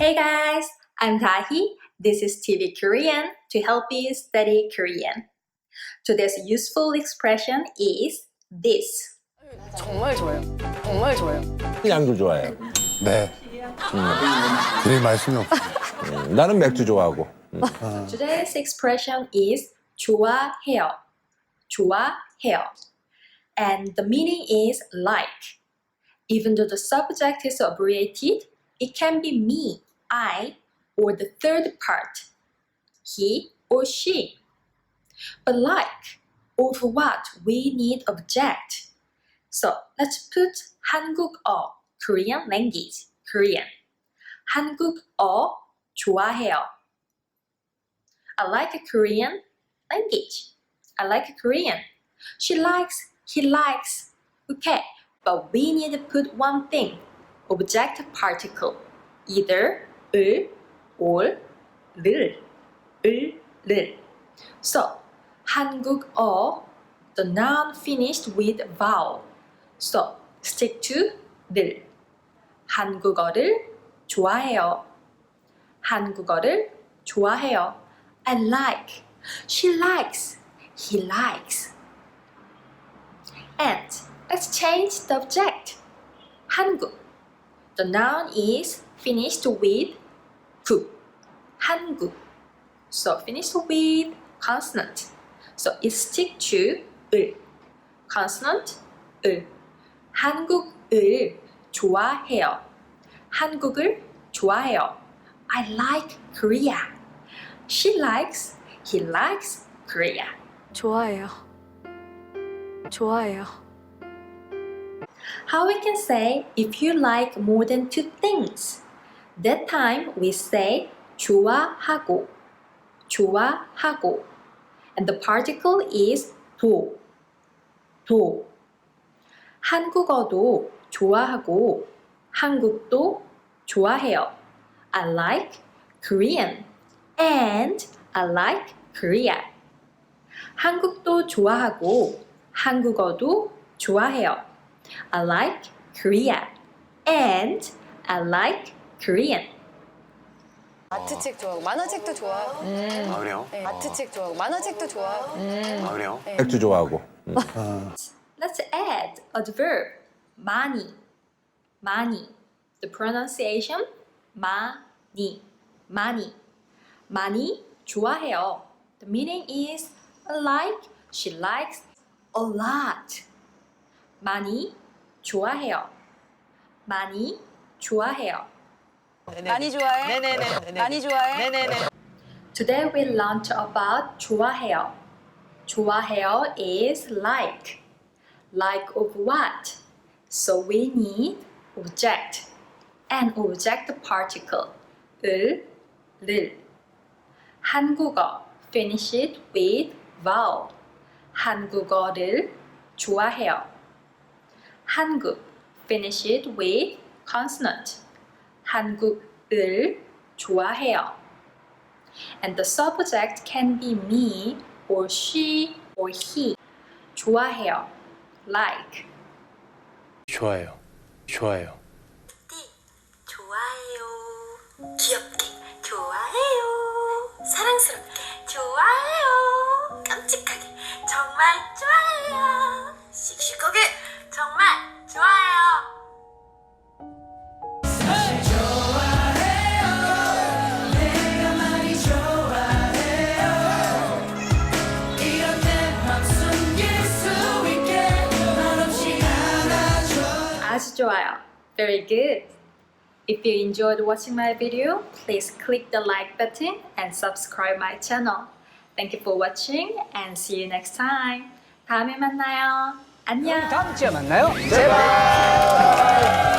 Hey guys, I'm Tahi. This is TV Korean to help you study Korean. Today's useful expression is this. 정말 좋아요. 정말 좋아요. 양주 좋아해요. 네. 드릴 말씀이 없어요. 나는 맥주 좋아하고. Today's expression is 좋아해요. 좋아해요. And the meaning is like. Even though the subject is abbreviated, it can be me, I, or the third part, he or she. But like, over what we need object. So let's put 한국어, Korean language, Korean. 한국어 좋아해요. I like a Korean language. I like Korean. She likes, he likes. Okay, but we need to put one thing. Object particle. Either 을 or 를. 를. So, 한국어, the noun finished with vowel. So, stick to 를. 한국어를 좋아해요. 한국어를 좋아해요. I like. She likes. He likes. And let's change the object. 한국. The noun is finished with 국. 한국. So finished with consonant. So it stick to 을. Consonant 을. 한국을 좋아해요. 한국을 좋아해요. I like Korea. She likes, he likes Korea. 좋아해요. 좋아해요. How we can say if you like more than two things? That time we say 좋아하고. 좋아하고. And the particle is 도. 도. 한국어도 좋아하고 한국도 좋아해요. I like Korean and I like Korea. 한국도 좋아하고 한국어도 좋아해요. I like Korea and I like Korean. 아트책 좋아하고 만화책도 좋아하고. 아 그래요? 네. 아트책 좋아하고 만화책도 좋아하고. 아 그래요? 맥주 좋아하고. Let's add a verb. 많이. 많이. The pronunciation 많이. 많이. 많이 좋아해요. The meaning is like, she likes a lot. 많이 좋아해요. 많이 좋아해요. 많이 좋아해? 네네네. 많이 좋아해? 네네네. Today we learned about 좋아해요. 좋아해요 is like. Like of what? So we need object. An object particle. 을. 한국어. Finish it with vowel. 한국어를 좋아해요. 한국. Finish it with consonant. 한국을 좋아해요. And the subject can be me or she or he. 좋아해요. Like. 좋아요. 좋아요. 좋아해요. 귀엽게 좋아해요. 사랑스럽게 좋아해요. 깜찍하게 정말 좋아해요. 씩씩하게 정말 좋아해요. 아주 좋아요. Very good. If you enjoyed watching my video, please click the like button and subscribe my channel. Thank you for watching and see you next time. 다음에 만나요. 안녕. 다음 주에 만나요. 제발.